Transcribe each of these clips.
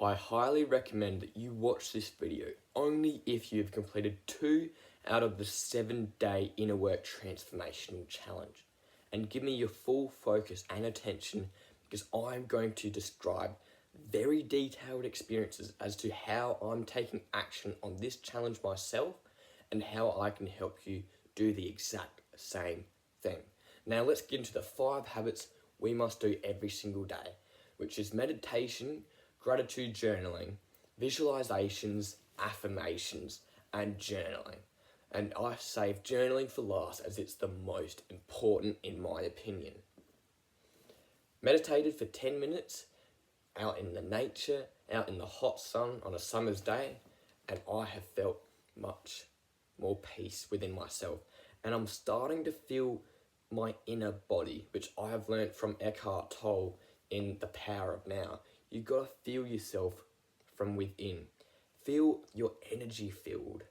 I highly recommend that you watch this video only if you've completed 2 out of the 7-day inner work transformational challenge, and give me your full focus and attention, because I'm going to describe very detailed experiences as to how I'm taking action on this challenge myself and how I can help you do the exact same thing. Now let's get into the 5 habits we must do every single day, which is meditation, gratitude journaling, visualizations, affirmations, and journaling. And I save journaling for last as it's the most important in my opinion. Meditated for 10 minutes out in the nature, out in the hot sun on a summer's day, and I have felt much more peace within myself. And I'm starting to feel my inner body, which I have learned from Eckhart Tolle in The Power of Now. You gotta feel yourself from within. Feel your energy filled.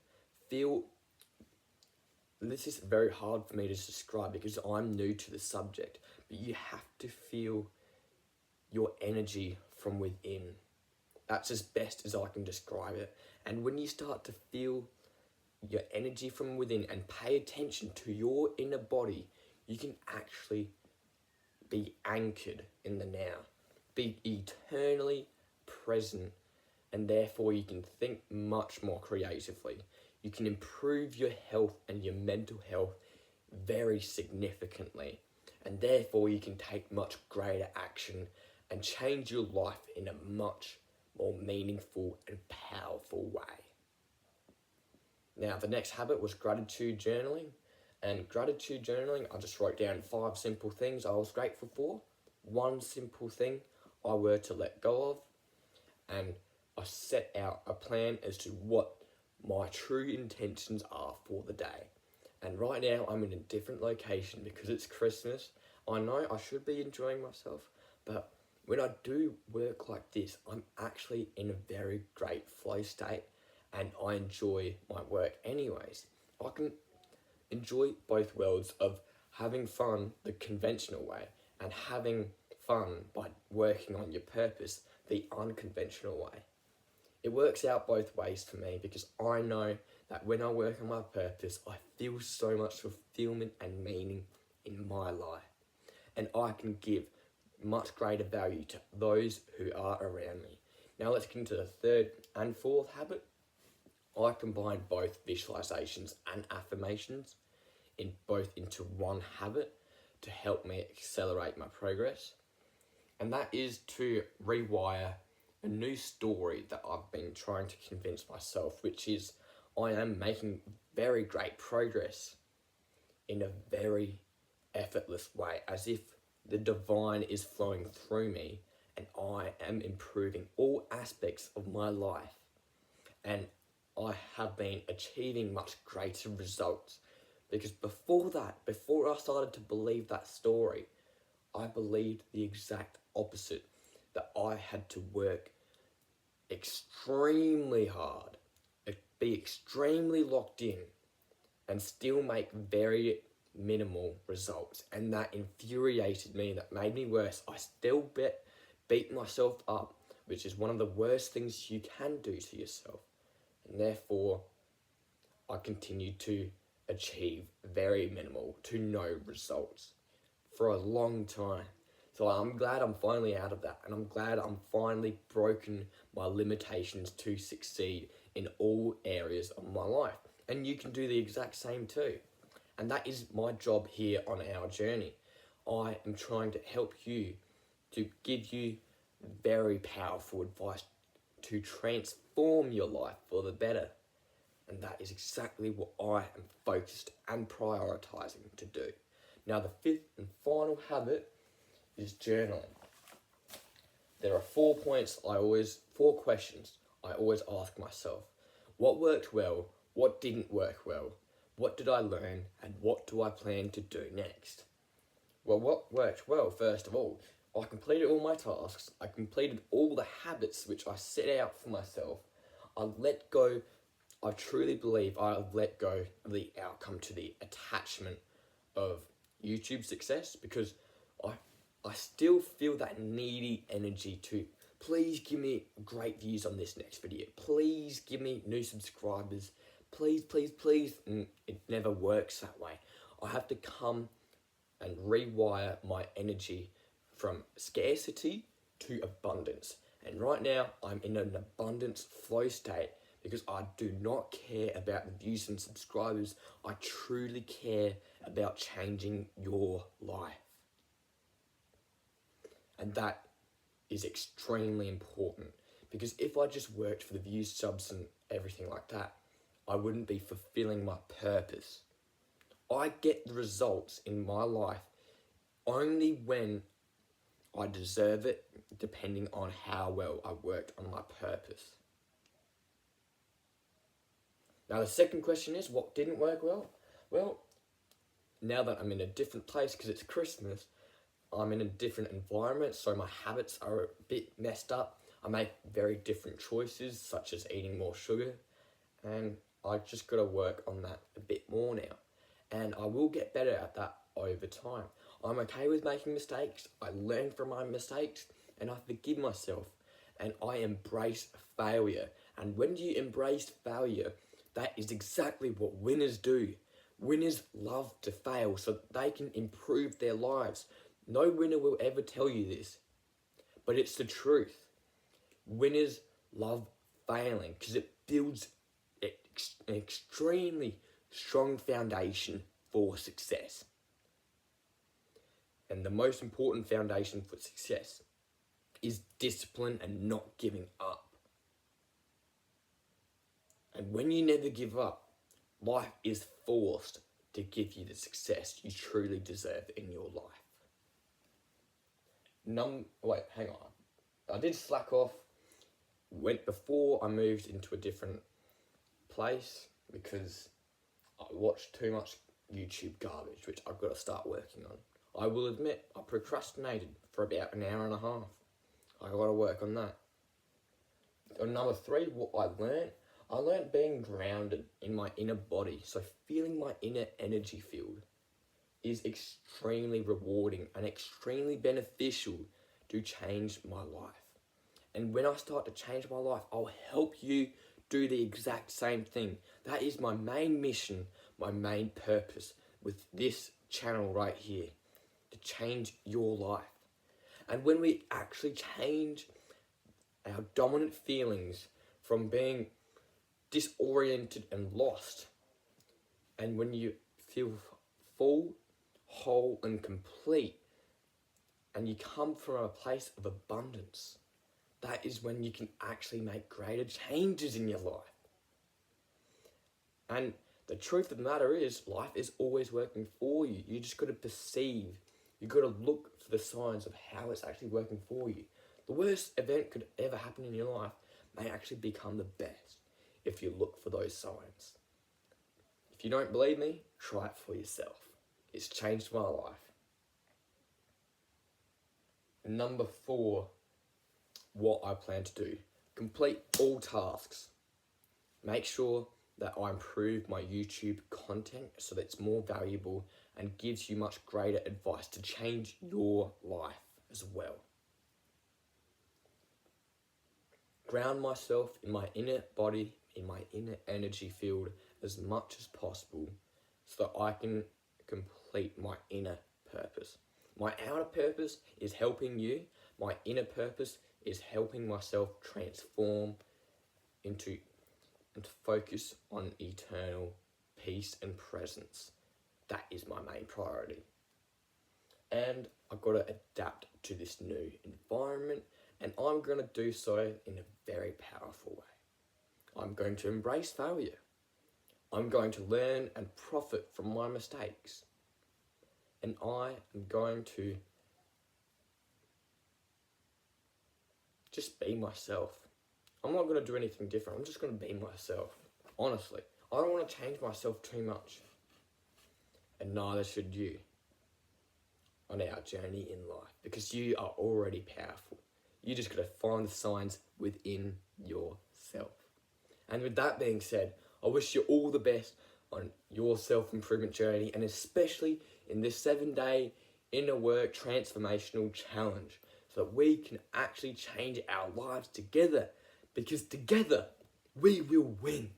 This is very hard for me to describe because I'm new to the subject, but you have to feel your energy from within. That's as best as I can describe it. And when you start to feel your energy from within and pay attention to your inner body, you can actually be anchored in the now, be eternally present, and therefore you can think much more creatively. You can improve your health and your mental health very significantly, and therefore you can take much greater action and change your life in a much more meaningful and powerful way. Now, the next habit was gratitude journaling. And gratitude journaling, I just wrote down 5 simple things I was grateful for, 1 simple thing I were to let go of, and I set out a plan as to what my true intentions are for the day. And right now I'm in a different location because it's Christmas. I know I should be enjoying myself, but when I do work like this, I'm actually in a very great flow state and I enjoy my work anyways. I can enjoy both worlds of having fun the conventional way and having fun by working on your purpose the unconventional way. It works out both ways for me because I know that when I work on my purpose, I feel so much fulfillment and meaning in my life, and I can give much greater value to those who are around me. Now let's get into the 3rd and 4th habit. I combine both visualizations and affirmations into one habit to help me accelerate my progress, and that is to rewire a new story that I've been trying to convince myself, which is I am making very great progress in a very effortless way, as if the divine is flowing through me and I am improving all aspects of my life, and I have been achieving much greater results. Because before I started to believe that story, I believed the exact opposite, that I had to work extremely hard, be extremely locked in, and still make very minimal results. And that infuriated me, that made me worse. I still beat myself up, which is one of the worst things you can do to yourself. And therefore, I continued to achieve very minimal to no results for a long time. So I'm glad I'm finally out of that, and I'm glad I'm finally broken my limitations to succeed in all areas of my life. And you can do the exact same too. And that is my job here on our journey. I am trying to help you, to give you very powerful advice to transform your life for the better. And that is exactly what I am focused and prioritizing to do. Now, the 5th and final habit is journaling. There are 4 questions I always ask myself. What worked well? What didn't work well? What did I learn? And what do I plan to do next? Well, what worked well, first of all, I completed all my tasks. I completed all the habits which I set out for myself. I truly believe I've let go of the outcome to the attachment of YouTube success, because I still feel that needy energy to Please give me great views on this next video. Please give me new subscribers. Please, please, please. And it never works that way. I have to come and rewire my energy from scarcity to abundance. And right now, I'm in an abundance flow state because I do not care about the views and subscribers. I truly care about changing your life. And that is extremely important, because if I just worked for the views, subs and everything like that, I wouldn't be fulfilling my purpose. I get the results in my life only when I deserve it, depending on how well I worked on my purpose. Now the second question is, what didn't work well? Well, now that I'm in a different place because it's Christmas, I'm in a different environment, so my habits are a bit messed up. I make very different choices, such as eating more sugar, and I just got to work on that a bit more now. And I will get better at that over time. I'm okay with making mistakes. I learn from my mistakes, and I forgive myself, and I embrace failure. And when you embrace failure, that is exactly what winners do. Winners love to fail so that they can improve their lives. No winner will ever tell you this, but it's the truth. Winners love failing because it builds an extremely strong foundation for success. And the most important foundation for success is discipline and not giving up. And when you never give up, life is forced to give you the success you truly deserve in your life. Hang on. I did slack off before I moved into a different place because I watched too much YouTube garbage, which I've got to start working on. I will admit, I procrastinated for about an hour and a half. I got to work on that. And number 3, what I learned being grounded in my inner body. So feeling my inner energy field is extremely rewarding and extremely beneficial to change my life. And when I start to change my life, I'll help you do the exact same thing. That is my main mission, my main purpose with this channel right here, to change your life. And when we actually change our dominant feelings from being disoriented and lost, and when you feel full, whole and complete, and you come from a place of abundance, that is when you can actually make greater changes in your life. And the truth of the matter is, life is always working for you. You just got to perceive. You got to look for the signs of how it's actually working for you. The worst event could ever happen in your life may actually become the best if you look for those signs. If you don't believe me, try it for yourself. It's changed my life. Number 4, what I plan to do. Complete all tasks. Make sure that I improve my YouTube content so that it's more valuable and gives you much greater advice to change your life as well. Ground myself in my inner body, in my inner energy field as much as possible so that I can complete my inner purpose. My outer purpose is helping you. My inner purpose is helping myself transform and focus on eternal peace and presence. That is my main priority. And I've got to adapt to this new environment, and I'm going to do so in a very powerful way. I'm going to embrace failure. I'm going to learn and profit from my mistakes. And I am going to just be myself. I'm not going to do anything different. I'm just going to be myself. Honestly, I don't want to change myself too much. And neither should you on our journey in life, because you are already powerful. You just got to find the signs within yourself. And with that being said, I wish you all the best on your self-improvement journey, and especially in this 7-day inner work transformational challenge. so that we can actually change our lives together, because together we will win.